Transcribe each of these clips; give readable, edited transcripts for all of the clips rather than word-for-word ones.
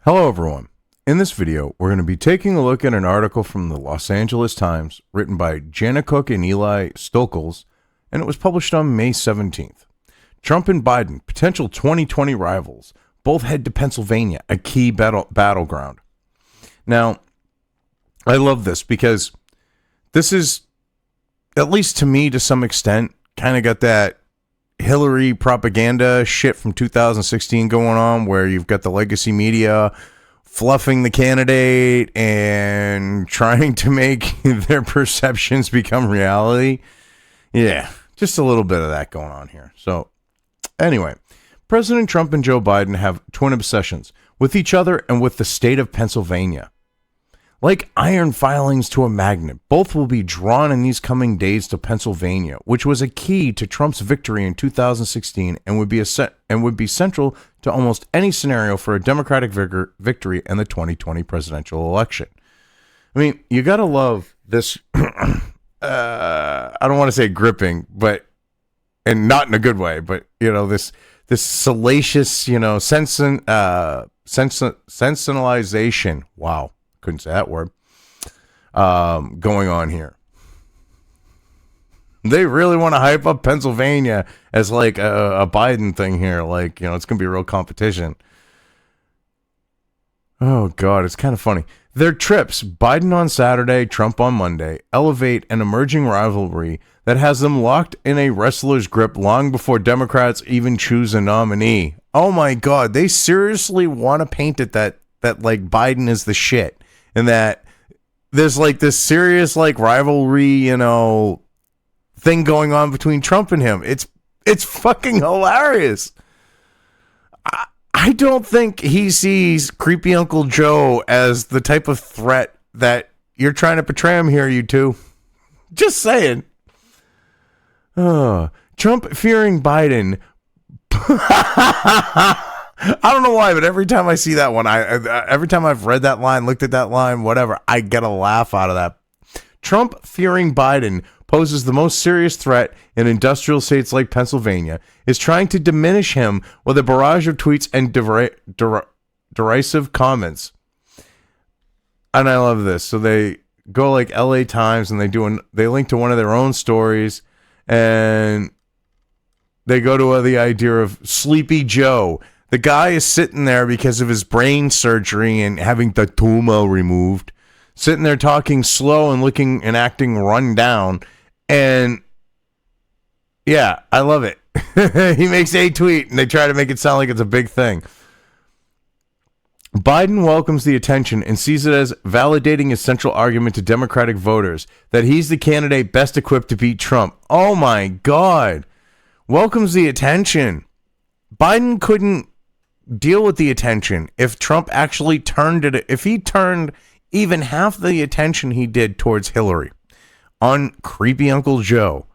Hello everyone. In this video, we're going to be taking a look at an article from the Los Angeles Times written by Jana Cook and Eli Stoeckels, and it was published on May 17th. Trump and Biden, potential 2020 rivals, both head to Pennsylvania, a key battleground. Now, I love this because this is, at least to me to some extent, kind of got that Hillary propaganda shit from 2016 going on, where you've got the legacy media fluffing the candidate and trying to make their perceptions become reality. Yeah, just a little bit of that going on here. So anyway, President Trump and Joe Biden have twin obsessions with each other and with the state of Pennsylvania. Like iron filings to a magnet, both will be drawn in these coming days to Pennsylvania, which was a key to Trump's victory in 2016 and would be central to almost any scenario for a Democratic victory in the 2020 presidential election. I mean, you gotta love this. I don't want to say gripping, and not in a good way, but this salacious, sensationalization. Wow. Couldn't say that word, going on here. They really want to hype up Pennsylvania as like a Biden thing here. Like, it's going to be a real competition. Oh, God, it's kind of funny. Their trips, Biden on Saturday, Trump on Monday, elevate an emerging rivalry that has them locked in a wrestler's grip long before Democrats even choose a nominee. Oh, my God, they seriously want to paint it that like Biden is the shit. And that there's like this serious like rivalry, thing going on between Trump and him. It's fucking hilarious. I don't think he sees creepy Uncle Joe as the type of threat that you're trying to portray him here, you two. Just saying. Trump fearing Biden. I don't know why, but every time I see that one, every time I've read that line, looked at that line, whatever, I get a laugh out of that. Trump fearing Biden poses the most serious threat in industrial states like Pennsylvania, is trying to diminish him with a barrage of tweets and derisive comments. And I love this. So they go like LA Times and they link to one of their own stories, and they go to the idea of Sleepy Joe. The guy is sitting there because of his brain surgery and having the tumor removed, sitting there talking slow and looking and acting run down. And yeah, I love it. He makes a tweet and they try to make it sound like it's a big thing. Biden welcomes the attention and sees it as validating his central argument to Democratic voters that he's the candidate best equipped to beat Trump. Oh my God. Welcomes the attention. Biden couldn't deal with the attention if Trump actually if he turned even half the attention he did towards Hillary on creepy Uncle Joe.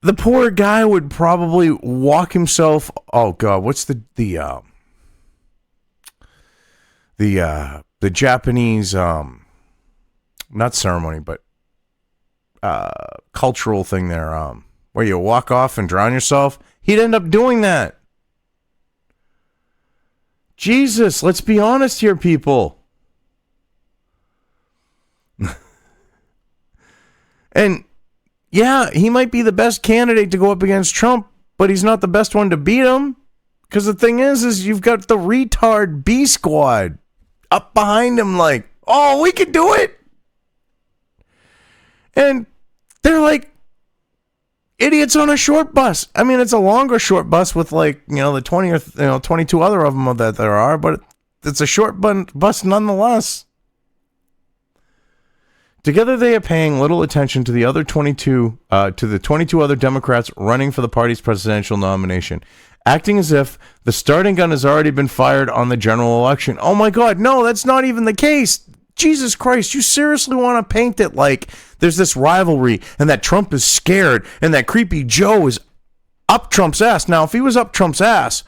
The poor guy would probably walk himself. Oh God, what's the Japanese not ceremony but cultural thing there where you walk off and drown yourself? He'd end up doing that. Jesus, let's be honest here, people. And yeah, he might be the best candidate to go up against Trump, but he's not the best one to beat him. Because the thing is you've got the retard B squad up behind him like, oh, we can do it. And they're like idiots on a short bus. I mean, it's a longer short bus with like, the 20 or 22 other of them that there are, but it's a short bus nonetheless. Together, they are paying little attention to the 22 other Democrats running for the party's presidential nomination, acting as if the starting gun has already been fired on the general election. Oh my God, no, that's not even the case. Jesus Christ, you seriously want to paint it like there's this rivalry and that Trump is scared and that creepy Joe is up Trump's ass. Now, if he was up Trump's ass,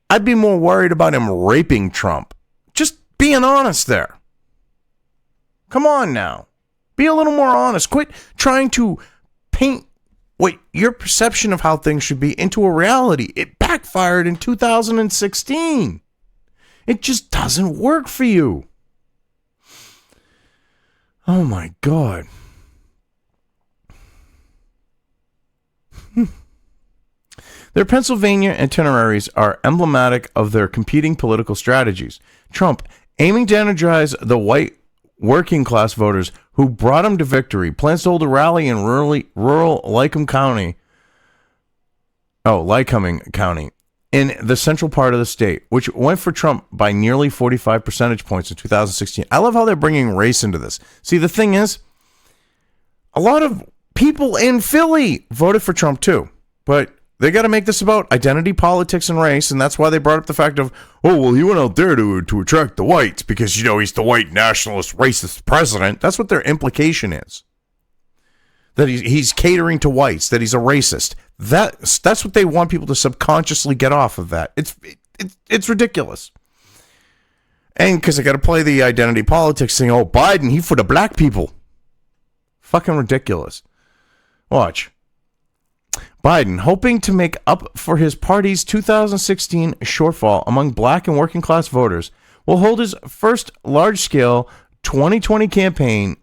I'd be more worried about him raping Trump. Just being honest there. Come on now. Be a little more honest. Quit trying to paint your perception of how things should be into a reality. It backfired in 2016. It just doesn't work for you. Oh my God. Their Pennsylvania itineraries are emblematic of their competing political strategies. Trump, aiming to energize the white working class voters who brought him to victory, plans to hold a rally in rural Lycoming County, in the central part of the state, which went for Trump by nearly 45 percentage points in 2016. I love how they're bringing race into this. See, the thing is, a lot of people in Philly voted for Trump too, but they got to make this about identity politics and race, and that's why they brought up the fact of, oh, well, he went out there to attract the whites because, he's the white nationalist racist president. That's what their implication is. That he's catering to whites, that he's a racist. That's what they want people to subconsciously get off of that. It's ridiculous. And because I got to play the identity politics thing, oh, Biden, he for the black people. Fucking ridiculous. Watch. Biden, hoping to make up for his party's 2016 shortfall among black and working class voters, will hold his first large-scale 2020 campaign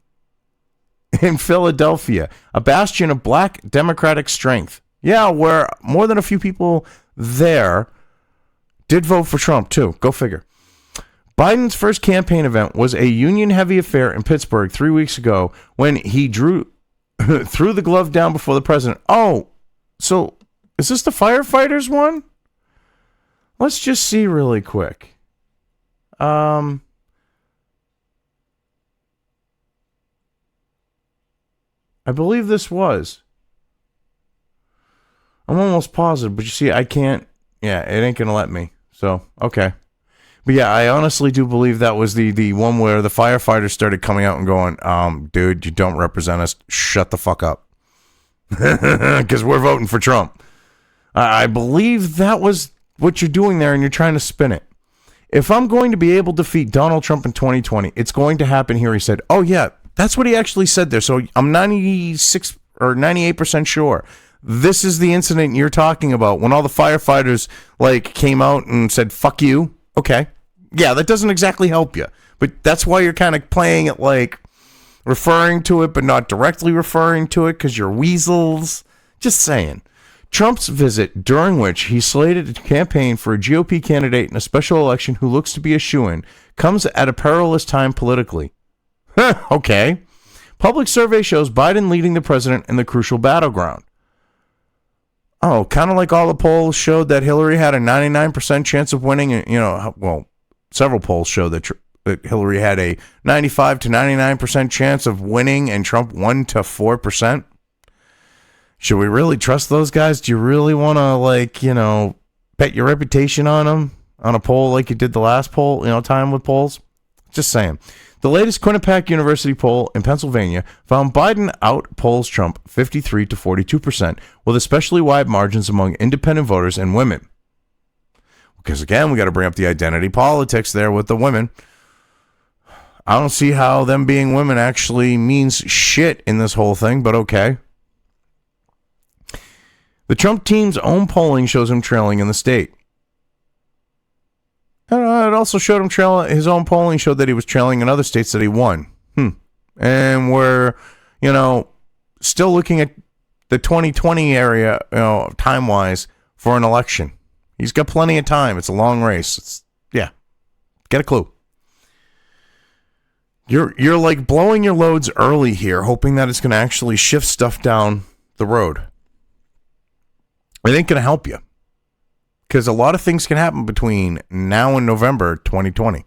in Philadelphia, a bastion of black Democratic strength. Yeah, where more than a few people there did vote for Trump, too. Go figure. Biden's first campaign event was a union-heavy affair in Pittsburgh 3 weeks ago when he threw the glove down before the president. Oh, so is this the firefighters one? Let's just see really quick. I believe this was. I'm almost positive, but you see, I can't. Yeah, it ain't going to let me. So, okay. But yeah, I honestly do believe that was the one where the firefighters started coming out and going, dude, you don't represent us. Shut the fuck up. Because we're voting for Trump. I believe that was what you're doing there, and you're trying to spin it. If I'm going to be able to defeat Donald Trump in 2020, it's going to happen here. He said, oh, yeah, that's what he actually said there. So I'm 96 or 98% sure. This is the incident you're talking about when all the firefighters came out and said, fuck you. Okay. Yeah, that doesn't exactly help you. But that's why you're kind of playing it referring to it, but not directly referring to it because you're weasels. Just saying. Trump's visit, during which he slated to campaign for a GOP candidate in a special election who looks to be a shoo-in, comes at a perilous time politically. Okay. Public survey shows Biden leading the president in the crucial battleground. Oh, kind of like all the polls showed that Hillary had a 99% chance of winning. Several polls showed that Hillary had a 95 to 99% chance of winning and Trump 1 to 4%. Should we really trust those guys? Do you really want to, bet your reputation on them on a poll like you did the last poll, time with polls? Just saying. The latest Quinnipiac University poll in Pennsylvania found Biden outpolls Trump 53 to 42%, with especially wide margins among independent voters and women. Because again, we got to bring up the identity politics there with the women. I don't see how them being women actually means shit in this whole thing, but okay. The Trump team's own polling shows him trailing in the state. It also showed him trailing. His own polling showed that he was trailing in other states that he won. And we're, still looking at the 2020 area, time-wise, for an election. He's got plenty of time. It's a long race. Get a clue. You're blowing your loads early here, hoping that it's going to actually shift stuff down the road. It ain't going to help you. Because a lot of things can happen between now and November 2020.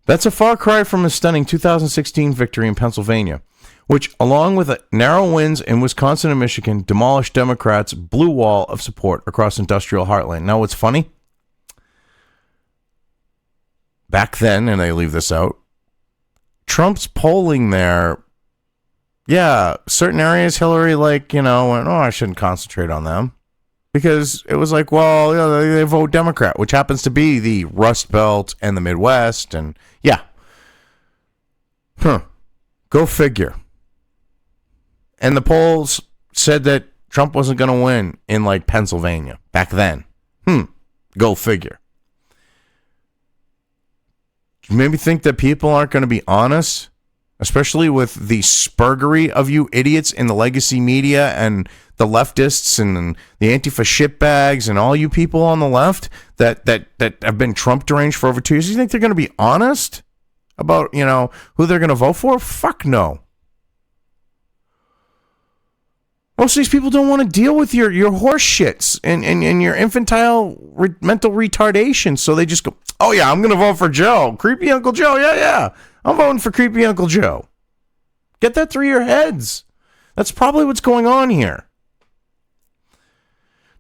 That's a far cry from his stunning 2016 victory in Pennsylvania, which, along with narrow wins in Wisconsin and Michigan, demolished Democrats' blue wall of support across industrial heartland. Now, what's funny? Back then, and I leave this out, Trump's polling there, certain areas Hillary, went, I shouldn't concentrate on them. Because it was they vote Democrat, which happens to be the Rust Belt and the Midwest. And go figure. And the polls said that Trump wasn't going to win in Pennsylvania back then. Go figure. You maybe think that people aren't going to be honest, especially with the spurgery of you idiots in the legacy media and the leftists and the Antifa shitbags and all you people on the left that have been Trump deranged for over 2 years. You think they're going to be honest about, who they're going to vote for? Fuck no. Most of these people don't want to deal with your horse shits and your infantile mental retardation, so they just go, oh yeah, I'm going to vote for Joe. Creepy Uncle Joe, yeah. I'm voting for creepy Uncle Joe. Get that through your heads. That's probably what's going on here.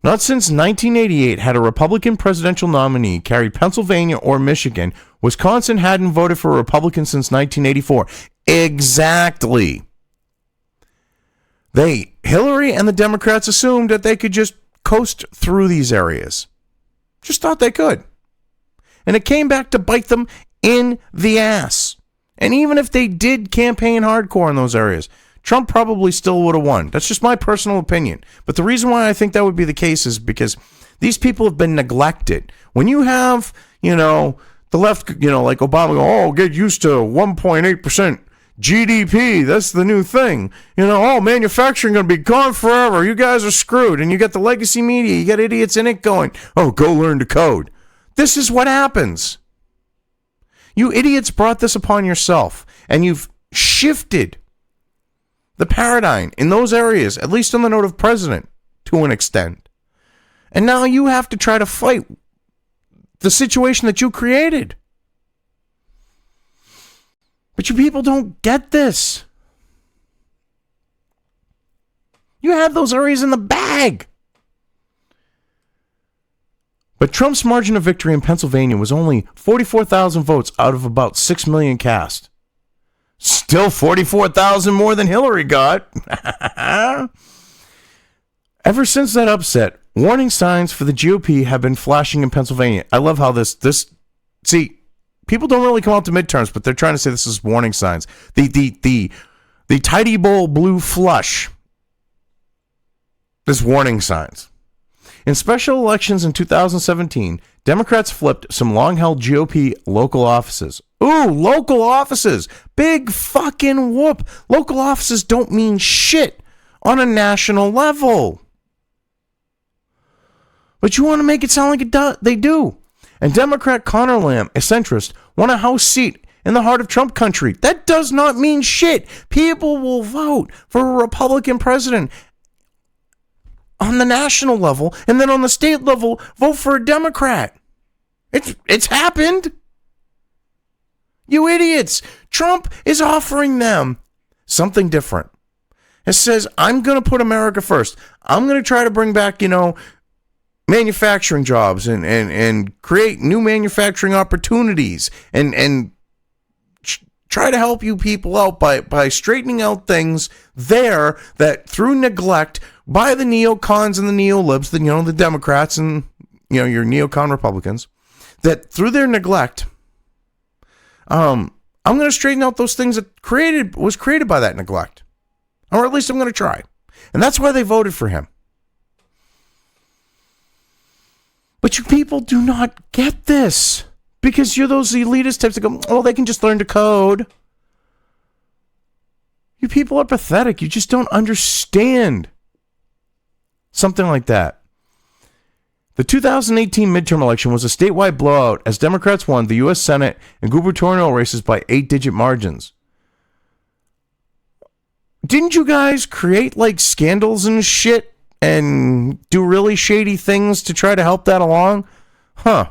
Not since 1988 had a Republican presidential nominee carried Pennsylvania or Michigan. Wisconsin hadn't voted for a Republican since 1984. Exactly. Hillary and the Democrats assumed that they could just coast through these areas. Just thought they could. And it came back to bite them in the ass. And even if they did campaign hardcore in those areas, Trump probably still would have won. That's just my personal opinion. But the reason why I think that would be the case is because these people have been neglected. When you have, the left, like Obama, go, get used to 1.8% GDP. That's the new thing. Manufacturing going to be gone forever. You guys are screwed. And you got the legacy media. You got idiots in it going, go learn to code. This is what happens. You idiots brought this upon yourself. And you've shifted the paradigm in those areas, at least on the note of president, to an extent. And now you have to try to fight the situation that you created. But you people don't get this. You have those areas in the bag. But Trump's margin of victory in Pennsylvania was only 44,000 votes out of about 6 million cast. Still 44,000 more than Hillary got. Ever since that upset, warning signs for the GOP have been flashing in Pennsylvania. I love how see, people don't really come out to midterms, but they're trying to say this is warning signs. The tidy bowl blue flush is warning signs. In special elections in 2017, Democrats flipped some long-held GOP local offices. Ooh, local offices. Big fucking whoop. Local offices don't mean shit on a national level. But you want to make it sound like they do. And Democrat Connor Lamb, a centrist, won a House seat in the heart of Trump country. That does not mean shit. People will vote for a Republican president on the national level, and then on the state level, vote for a Democrat. It's happened. You idiots. Trump is offering them something different. It says, I'm going to put America first. I'm going to try to bring back, manufacturing jobs and create new manufacturing opportunities and try to help you people out by straightening out things there that through neglect by the neocons and the neolibs, the Democrats and, your neocon Republicans, that through their neglect, I'm going to straighten out those things that was created by that neglect. Or at least I'm going to try. And that's why they voted for him. But you people do not get this. Because you're those elitist types that go, they can just learn to code. You people are pathetic. You just don't understand something like that. The 2018 midterm election was a statewide blowout as Democrats won the U.S. Senate and gubernatorial races by 8-digit margins. Didn't you guys create scandals and shit and do really shady things to try to help that along? Huh.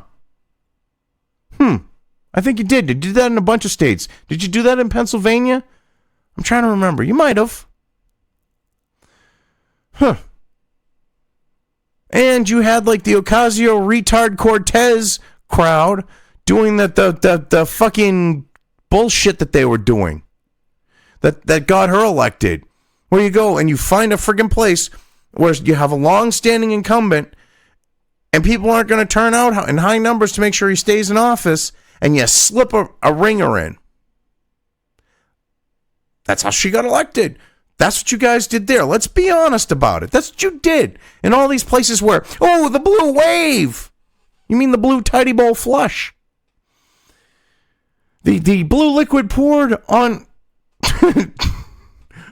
I think you did. You did that in a bunch of states. Did you do that in Pennsylvania? I'm trying to remember. You might have. Huh. And you had the Ocasio retard Cortez crowd doing the fucking bullshit that they were doing. That got her elected. Where you go and you find a friggin' place where you have a long-standing incumbent and people aren't going to turn out in high numbers to make sure he stays in office, and you slip a ringer in. That's how she got elected. That's what you guys did there. Let's be honest about it. That's what you did in all these places where, the blue wave. You mean the blue tidy bowl flush. The blue liquid poured on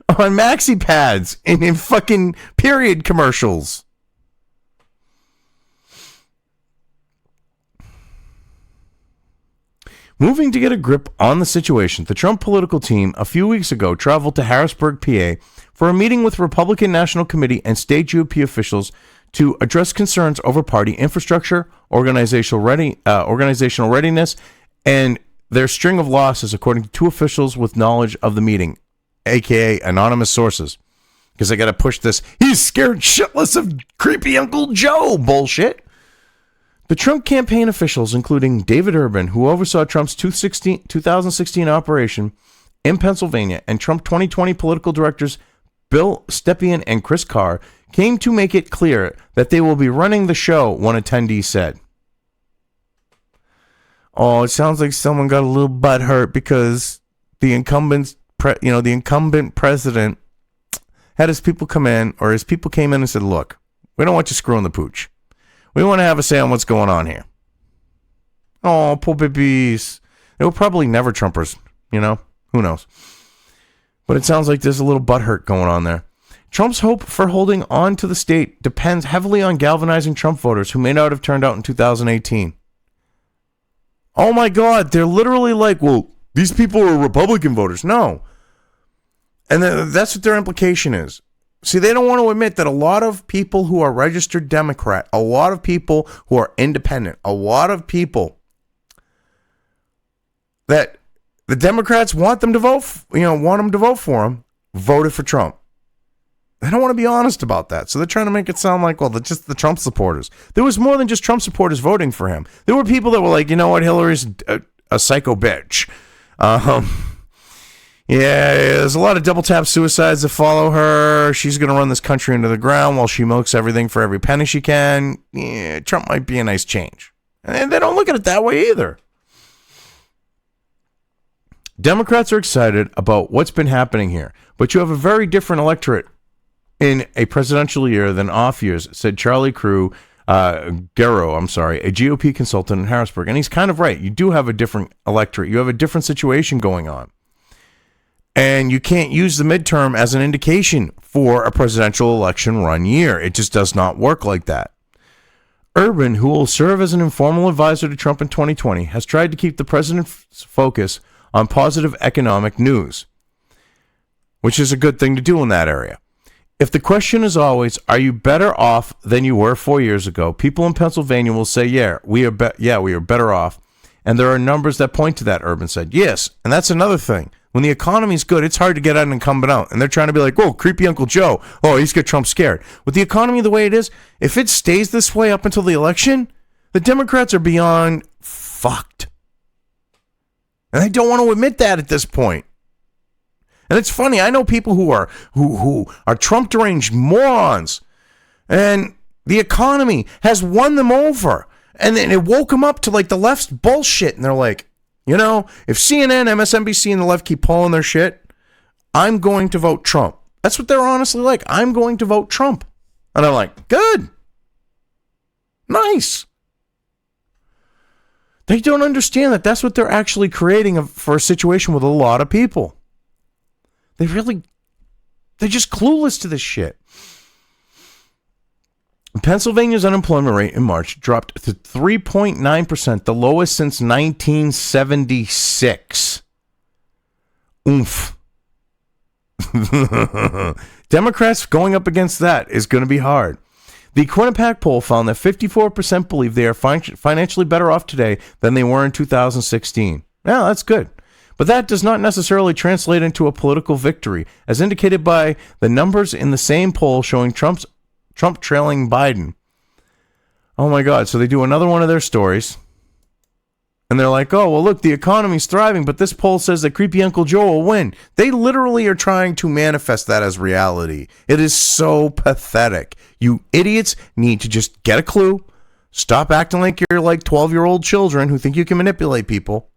on maxi pads in fucking period commercials. Moving to get a grip on the situation, the Trump political team a few weeks ago traveled to Harrisburg, PA, for a meeting with Republican National Committee and state GOP officials to address concerns over party infrastructure, organizational readiness, and their string of losses, according to two officials with knowledge of the meeting, aka anonymous sources. Because I got to push this, he's scared shitless of creepy Uncle Joe bullshit. The Trump campaign officials, including David Urban, who oversaw Trump's 2016 operation in Pennsylvania, and Trump 2020 political directors Bill Stepien and Chris Carr, came to make it clear that they will be running the show, one attendee said. Oh, it sounds like someone got a little butthurt because the incumbent president had his people come in, or his people came in and said, look, we don't want you screwing the pooch. We want to have a say on what's going on here. Oh, poor babies. They were probably never Trumpers, Who knows? But it sounds like there's a little butthurt going on there. Trump's hope for holding on to the state depends heavily on galvanizing Trump voters who may not have turned out in 2018. Oh my God, they're literally like, well, these people are Republican voters. No. And that's what their implication is. See, they don't want to admit that a lot of people who are registered Democrat, a lot of people who are independent, a lot of people that the Democrats want them to vote for them, voted for Trump. They don't want to be honest about that. So they're trying to make it sound like, well, they're just the Trump supporters. There was more than just Trump supporters voting for him. There were people that were like, you know what, Hillary's a psycho bitch. Yeah, there's a lot of double tap suicides that follow her. She's going to run this country into the ground while she milks everything for every penny she can. Yeah, Trump might be a nice change. And they don't look at it that way either. Democrats are excited about what's been happening here, but you have a very different electorate in a presidential year than off years, said Charlie Garrow, a GOP consultant in Harrisburg. And he's kind of right. You do have a different electorate. You have a different situation going on. And you can't use the midterm as an indication for a presidential election run year. It just does not work like that. Urban, who will serve as an informal advisor to Trump in 2020, has tried to keep the president's focus on positive economic news, which is a good thing to do in that area. If the question is always, are you better off than you were 4 years ago? People in Pennsylvania will say, yeah, we are better off. And there are numbers that point to that, Urban said. Yes, and that's another thing. When the economy's good, it's hard to get an incumbent out. And they're trying to be like, whoa, creepy Uncle Joe. Oh, he's got Trump scared. With the economy the way it is, if it stays this way up until the election, the Democrats are beyond fucked. And they don't want to admit that at this point. And it's funny, I know people who are Trump deranged morons. And the economy has won them over. And then it woke them up to like the left's bullshit. And they're like, if CNN, MSNBC, and the left keep pulling their shit, I'm going to vote Trump. That's what they're honestly like. I'm going to vote Trump. And I'm like, good. Nice. They don't understand that that's what they're actually creating for a situation with a lot of people. They're just clueless to this shit. Pennsylvania's unemployment rate in March dropped to 3.9%, the lowest since 1976. Oomph. Democrats going up against that is going to be hard. The Quinnipiac poll found that 54% believe they are financially better off today than they were in 2016. Yeah, that's good. But that does not necessarily translate into a political victory, as indicated by the numbers in the same poll showing Trump trailing Biden. Oh my God. So they do another one of their stories. And they're like, oh, well, look, the economy's thriving, but this poll says that creepy Uncle Joe will win. They literally are trying to manifest that as reality. It is so pathetic. You idiots need to just get a clue. Stop acting like you're like 12-year-old children who think you can manipulate people.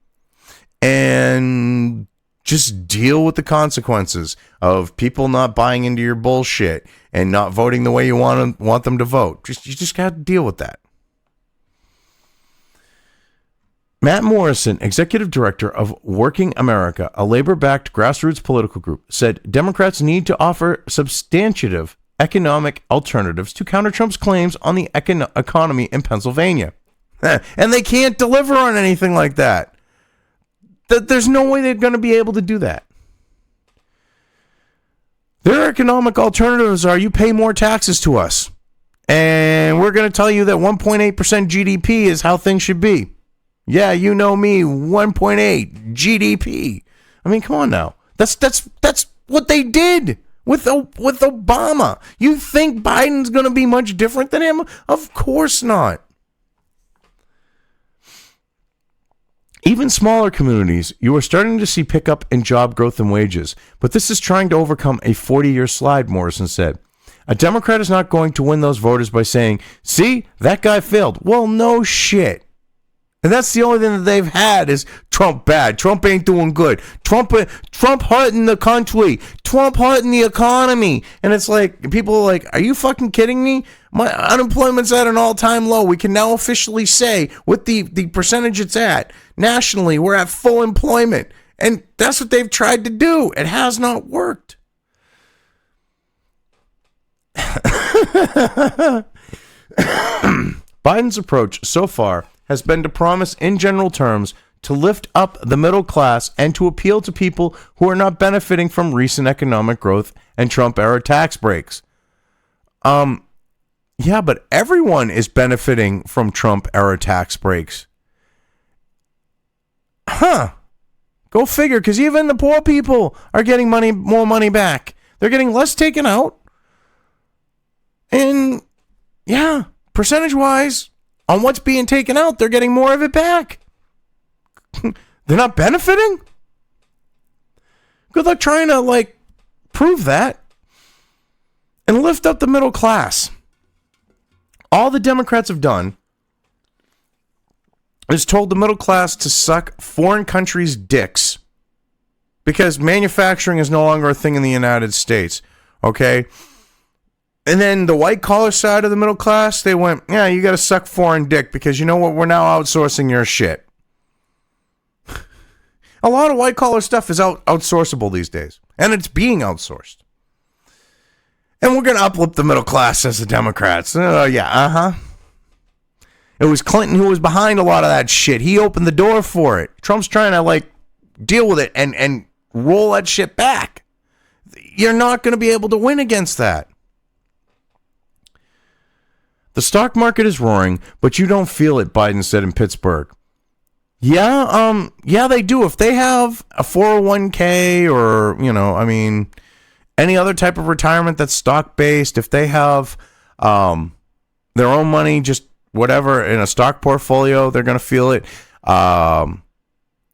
And just deal with the consequences of people not buying into your bullshit and not voting the way you want them to vote. You just got to deal with that. Matt Morrison, executive director of Working America, a labor-backed grassroots political group, said Democrats need to offer substantive economic alternatives to counter Trump's claims on the economy in Pennsylvania. And they can't deliver on anything like that. There's no way they're going to be able to do that. Their economic alternatives are you pay more taxes to us. And we're going to tell you that 1.8% GDP is how things should be. Yeah, you know me, 1.8 GDP. I mean, come on now. That's what they did with Obama. You think Biden's going to be much different than him? Of course not. Even smaller communities, you are starting to see pickup in job growth and wages. But this is trying to overcome a 40-year slide, Morrison said. A Democrat is not going to win those voters by saying, see, that guy failed. Well, no shit. And that's the only thing that they've had is Trump bad. Trump ain't doing good. Trump hurting the country. Trump hurting the economy. And it's like, people are like, are you fucking kidding me? My unemployment's at an all-time low. We can now officially say, with the percentage it's at, nationally, we're at full employment. And that's what they've tried to do. It has not worked. Biden's approach so far has been to promise in general terms to lift up the middle class and to appeal to people who are not benefiting from recent economic growth and Trump-era tax breaks. Yeah, but everyone is benefiting from Trump-era tax breaks. Huh. Go figure, because even the poor people are getting more money back. They're getting less taken out. And, yeah, percentage-wise, on what's being taken out, they're getting more of it back. They're not benefiting? Good luck trying to, prove that. And lift up the middle class. All the Democrats have done is told the middle class to suck foreign countries' dicks. Because manufacturing is no longer a thing in the United States. Okay? And then the white-collar side of the middle class, they went, yeah, you got to suck foreign dick because you know what? We're now outsourcing your shit. A lot of white-collar stuff is outsourceable these days. And it's being outsourced. And we're going to uplift the middle class as the Democrats. It was Clinton who was behind a lot of that shit. He opened the door for it. Trump's trying to, deal with it and roll that shit back. You're not going to be able to win against that. The stock market is roaring, but you don't feel it, Biden said in Pittsburgh. Yeah, they do. If they have a 401k or, any other type of retirement that's stock-based, if they have their own money, just whatever, in a stock portfolio, they're going to feel it.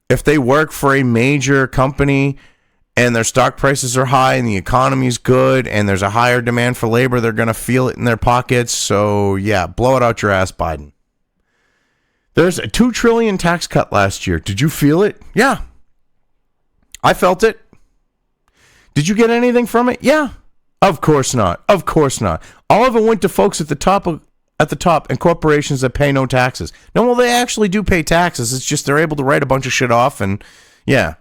If they work for a major company and their stock prices are high and the economy's good and there's a higher demand for labor, they're going to feel it in their pockets. So, yeah, blow it out your ass, Biden. There's a $2 trillion tax cut last year. Did you feel it? Yeah. I felt it. Did you get anything from it? Yeah. Of course not. Of course not. All of it went to folks at the top and corporations that pay no taxes. No, well, they actually do pay taxes. It's just they're able to write a bunch of shit off and, yeah.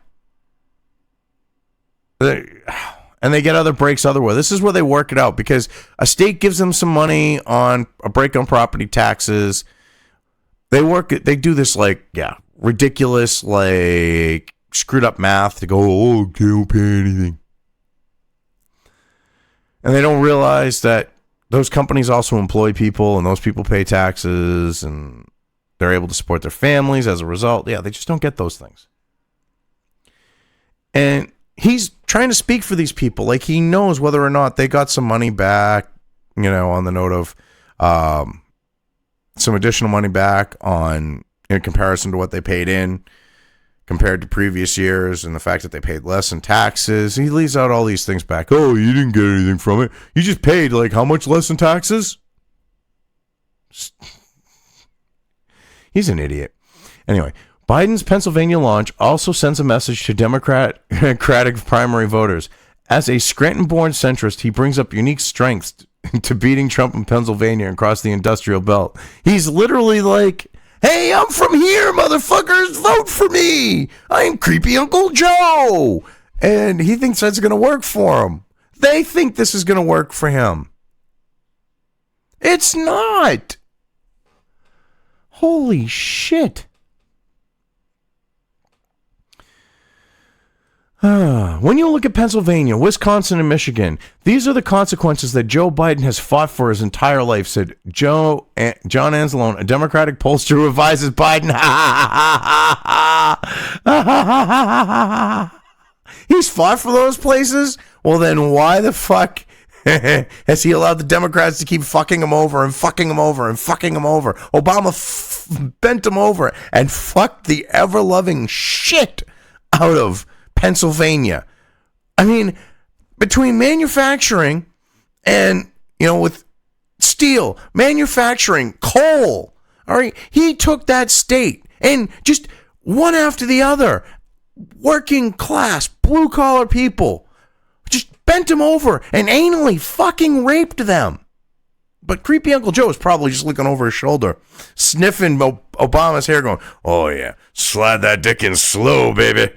And they get other breaks otherwise. This is where they work it out because a state gives them some money on a break on property taxes. They do this ridiculous, screwed up math to go, oh, okay, don't pay anything. And they don't realize that those companies also employ people and those people pay taxes and they're able to support their families as a result. Yeah, they just don't get those things. And he's trying to speak for these people. He knows whether or not they got some money back, on the note of some additional money back in comparison to what they paid in compared to previous years and the fact that they paid less in taxes. He leaves out all these things back. Oh, you didn't get anything from it. You just paid how much less in taxes? He's an idiot. Anyway, Biden's Pennsylvania launch also sends a message to Democratic primary voters. As a Scranton-born centrist, he brings up unique strengths to beating Trump in Pennsylvania and across the industrial belt. He's literally Hey, I'm from here, motherfuckers. Vote for me. I'm Creepy Uncle Joe. And he thinks that's going to work for him. They think this is going to work for him. It's not. Holy shit. When you look at Pennsylvania, Wisconsin, and Michigan, these are the consequences that Joe Biden has fought for his entire life, said John Anzalone, a Democratic pollster who advises Biden. He's fought for those places? Well, then why the fuck has he allowed the Democrats to keep fucking him over and fucking him over and fucking him over? Obama bent him over and fucked the ever-loving shit out of Pennsylvania. I mean, between manufacturing and, with steel, manufacturing, coal, all right, he took that state and just one after the other, working class, blue collar people, just bent them over and anally fucking raped them. But Creepy Uncle Joe is probably just looking over his shoulder, sniffing Obama's hair, going, oh yeah, slide that dick in slow, baby.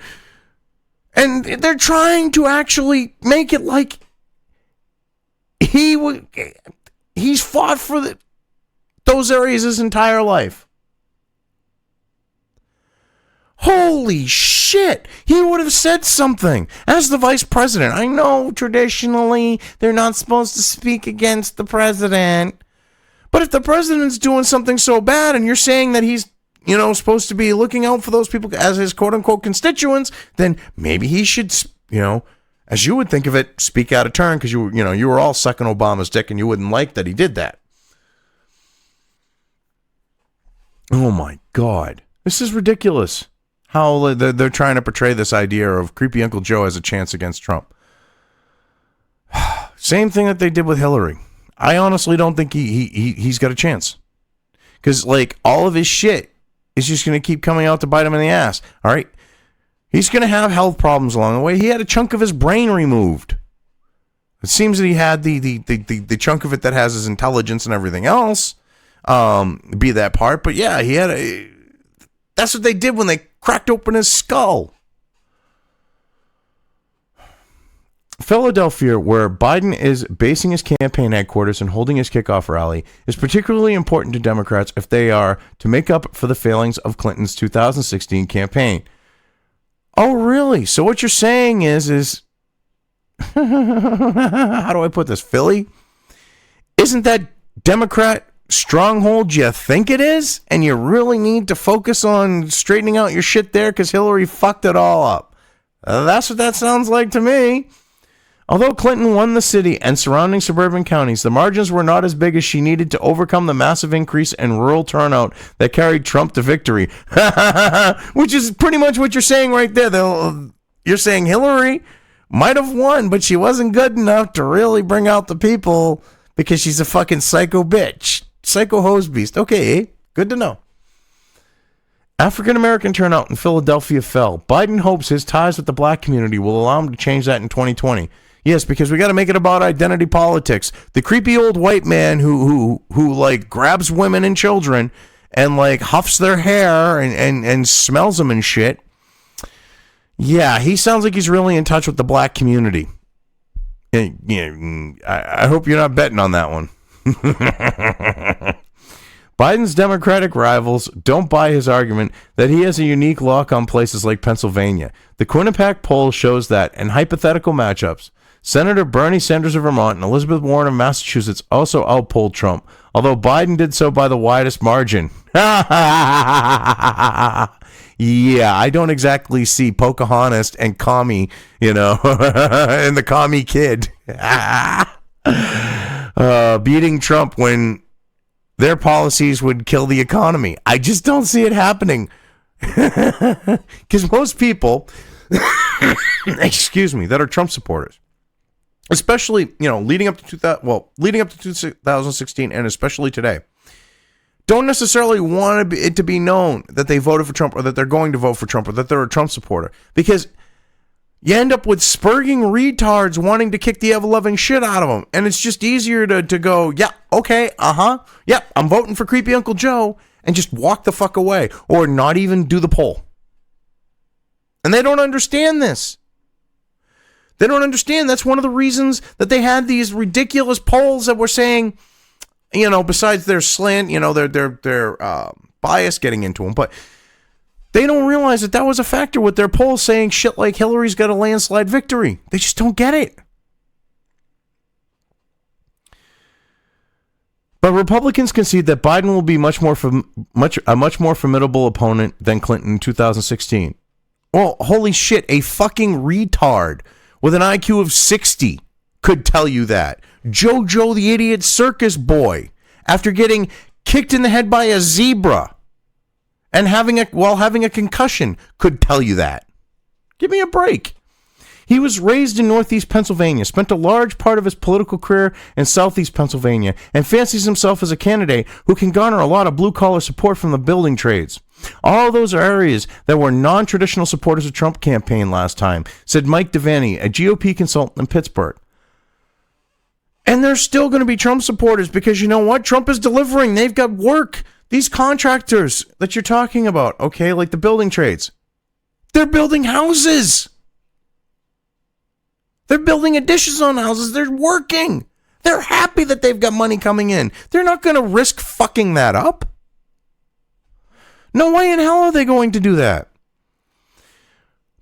And they're trying to actually make it like he's fought for those areas his entire life. Holy shit. He would have said something as the vice president. I know traditionally they're not supposed to speak against the president. But if the president's doing something so bad and you're saying that he's supposed to be looking out for those people as his quote-unquote constituents, then maybe he should, as you would think of it, speak out of turn because you were all sucking Obama's dick and you wouldn't like that he did that. Oh my God. This is ridiculous how they're trying to portray this idea of Creepy Uncle Joe as a chance against Trump. Same thing that they did with Hillary. I honestly don't think he's got a chance. Because, all of his shit is just going to keep coming out to bite him in the ass. All right? He's going to have health problems along the way. He had a chunk of his brain removed. It seems that he had the chunk of it that has his intelligence and everything else. Be that part. But yeah, he had that's what they did when they cracked open his skull. Philadelphia, where Biden is basing his campaign headquarters and holding his kickoff rally, is particularly important to Democrats if they are to make up for the failings of Clinton's 2016 campaign. Oh, really? So what you're saying is how do I put this, Philly? Isn't that Democrat stronghold you think it is? And you really need to focus on straightening out your shit there because Hillary fucked it all up. That's what that sounds like to me. Although Clinton won the city and surrounding suburban counties, the margins were not as big as she needed to overcome the massive increase in rural turnout that carried Trump to victory. Which is pretty much what you're saying right there. You're saying Hillary might have won, but she wasn't good enough to really bring out the people because she's a fucking psycho bitch. Psycho hose beast. Okay, good to know. African-American turnout in Philadelphia fell. Biden hopes his ties with the black community will allow him to change that in 2020. Yes, because we got to make it about identity politics. The creepy old white man who grabs women and children and huffs their hair and smells them and shit. Yeah, he sounds like he's really in touch with the black community. I hope you're not betting on that one. Biden's Democratic rivals don't buy his argument that he has a unique lock on places like Pennsylvania. The Quinnipiac poll shows that, in hypothetical matchups, Senator Bernie Sanders of Vermont and Elizabeth Warren of Massachusetts also outpolled Trump, although Biden did so by the widest margin. Yeah, I don't exactly see Pocahontas and Commie, and the Commie Kid beating Trump when their policies would kill the economy. I just don't see it happening. Because most people, that are Trump supporters, especially, leading up to 2016 and especially today, don't necessarily want it to be known that they voted for Trump or that they're going to vote for Trump or that they're a Trump supporter. Because you end up with spurging retards wanting to kick the ever-loving shit out of them. And it's just easier to go, yeah, okay, yep, I'm voting for Creepy Uncle Joe. and just walk the fuck away or not even do the poll. And they don't understand this. They don't understand. That's one of the reasons that they had these ridiculous polls that were saying, you know, besides their slant, you know, their bias getting into them, but they don't realize that that was a factor with their polls saying shit like Hillary's got a landslide victory. They just don't get it. But Republicans concede that Biden will be a much more formidable opponent than Clinton in 2016. Well, holy shit, a fucking retard with an IQ of 60 could tell you that. JoJo the Idiot Circus Boy, after getting kicked in the head by a zebra and having a concussion, could tell you that. Give me a break. He was raised in Northeast Pennsylvania, spent a large part of his political career in Southeast Pennsylvania, and fancies himself as a candidate who can garner a lot of blue-collar support from the building trades. All of those are areas that were non-traditional supporters of Trump campaign last time, said Mike Devaney, a GOP consultant in Pittsburgh. And they're still going to be Trump supporters because you know what? Trump is delivering. They've got work. These contractors that you're talking about, okay, like the building trades, they're building houses. They're building additions on houses. They're working. They're happy that they've got money coming in. They're not going to risk fucking that up. No way in hell are they going to do that.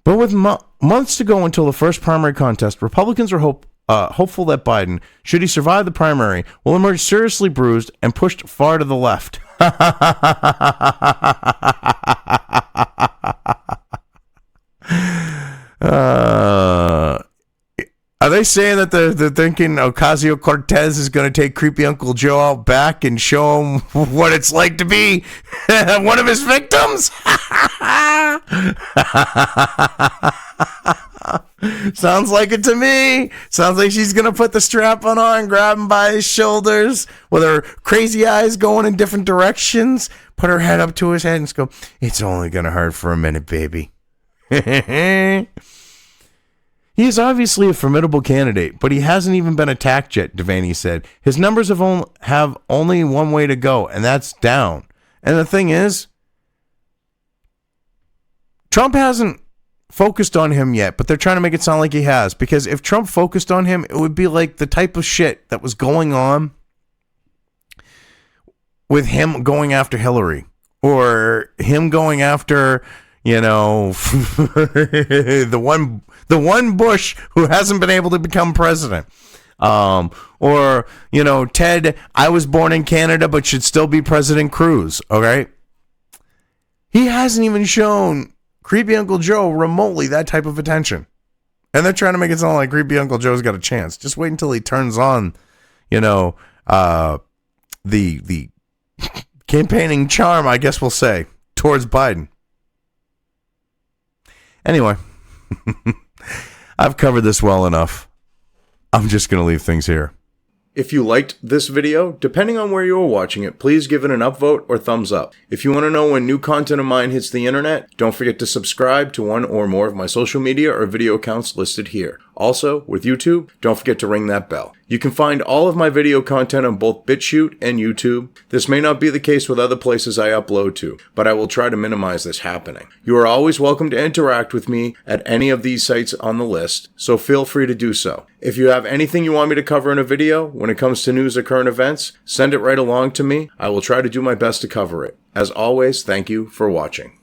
But with months to go until the first primary contest, Republicans are hopeful that Biden, should he survive the primary, will emerge seriously bruised and pushed far to the left. Are they saying that they're thinking Ocasio-Cortez is going to take creepy Uncle Joe out back and show him what it's like to be one of his victims? Sounds like it to me. Sounds like she's going to put the strap on, grab him by his shoulders with her crazy eyes going in different directions, put her head up to his head and go, "It's only going to hurt for a minute, baby." He is obviously a formidable candidate, but he hasn't even been attacked yet, Devaney said. His numbers have only one way to go, and that's down. And the thing is, Trump hasn't focused on him yet, but they're trying to make it sound like he has. Because if Trump focused on him, it would be like the type of shit that was going on with him going after Hillary. Or him going after, you know, the one Bush who hasn't been able to become president. Or, you know, Ted, I was born in Canada but should still be President Cruz, okay? He hasn't even shown creepy Uncle Joe remotely that type of attention. And they're trying to make it sound like creepy Uncle Joe's got a chance. Just wait until he turns on, you know, the campaigning charm, I guess we'll say, towards Biden. Anyway, I've covered this well enough. I'm just going to leave things here. If you liked this video, depending on where you are watching it, please give it an upvote or thumbs up. If you want to know when new content of mine hits the internet, don't forget to subscribe to one or more of my social media or video accounts listed here. Also, with YouTube, don't forget to ring that bell. You can find all of my video content on both BitChute and YouTube. This may not be the case with other places I upload to, but I will try to minimize this happening. You are always welcome to interact with me at any of these sites on the list, so feel free to do so. If you have anything you want me to cover in a video, when it comes to news or current events, send it right along to me. I will try to do my best to cover it. As always, thank you for watching.